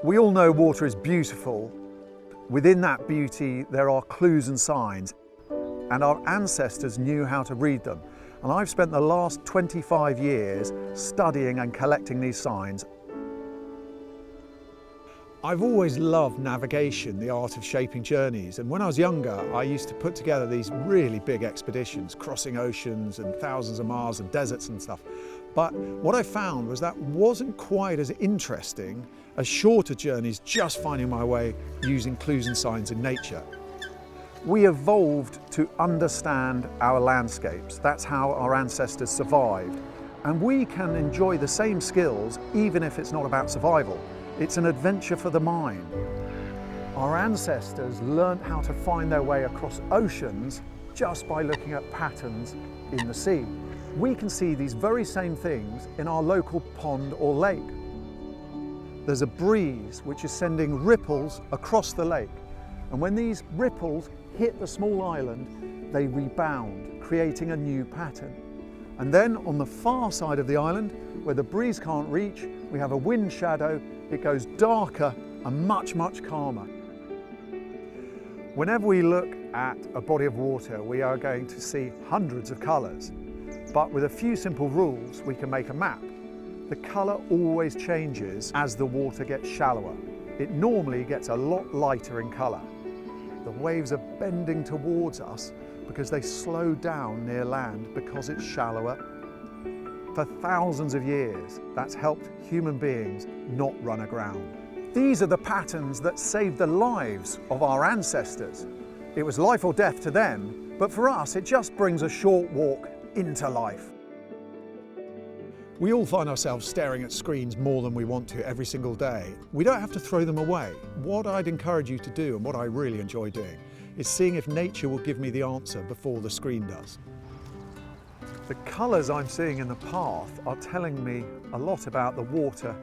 We all know water is beautiful. Within that beauty, there are clues and signs, and our ancestors knew how to read them. And I've spent the last 25 years studying and collecting these signs. I've always loved navigation, the art of shaping journeys. And when I was younger, I used to put together these really big expeditions, crossing oceans and thousands of miles and deserts and stuff. But what I found was that wasn't quite as interesting as shorter journeys, just finding my way using clues and signs in nature. We evolved to understand our landscapes. That's how our ancestors survived. And we can enjoy the same skills even if it's not about survival. It's an adventure for the mind. Our ancestors learned how to find their way across oceans just by looking at patterns in the sea. We can see these very same things in our local pond or lake. There's a breeze which is sending ripples across the lake. And when these ripples hit the small island, they rebound, creating a new pattern. And then on the far side of the island, where the breeze can't reach, we have a wind shadow. It goes darker and much, much calmer. Whenever we look at a body of water, we are going to see hundreds of colours. But with a few simple rules, we can make a map. The colour always changes as the water gets shallower. It normally gets a lot lighter in colour. The waves are bending towards us because they slow down near land because it's shallower. For thousands of years, that's helped human beings not run aground. These are the patterns that saved the lives of our ancestors. It was life or death to them, but for us, it just brings a short walk into life. We all find ourselves staring at screens more than we want to every single day. We don't have to throw them away. What I'd encourage you to do, and what I really enjoy doing, is seeing if nature will give me the answer before the screen does. The colours I'm seeing in the path are telling me a lot about the water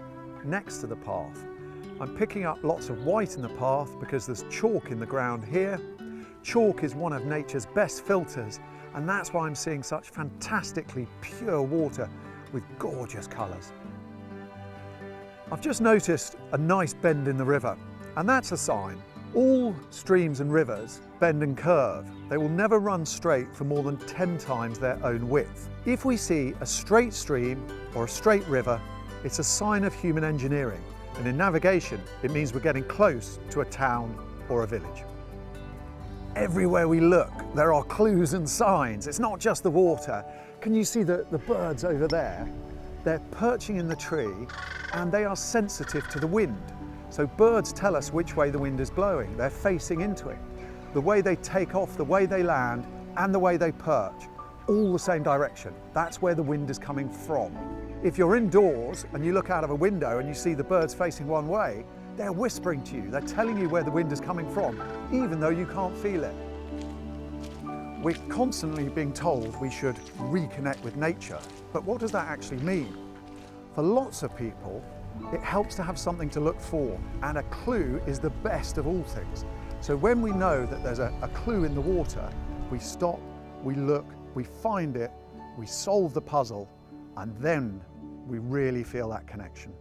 next to the path. I'm picking up lots of white in the path because there's chalk in the ground here. Chalk is one of nature's best filters, and that's why I'm seeing such fantastically pure water with gorgeous colours. I've just noticed a nice bend in the river, and that's a sign. All streams and rivers bend and curve. They will never run straight for more than 10 times their own width. If we see a straight stream or a straight river, it's a sign of human engineering. And in navigation, it means we're getting close to a town or a village. Everywhere we look, there are clues and signs. It's not just the water. Can you see the birds over there? They're perching in the tree and they are sensitive to the wind. So birds tell us which way the wind is blowing. They're facing into it. The way they take off, the way they land, and the way they perch, all the same direction. That's where the wind is coming from. If you're indoors and you look out of a window and you see the birds facing one way, they're whispering to you. They're telling you where the wind is coming from, even though you can't feel it. We're constantly being told we should reconnect with nature, but what does that actually mean? For lots of people, it helps to have something to look for, and a clue is the best of all things. So when we know that there's a clue in the water, we stop, we look, we find it, we solve the puzzle, and then we really feel that connection.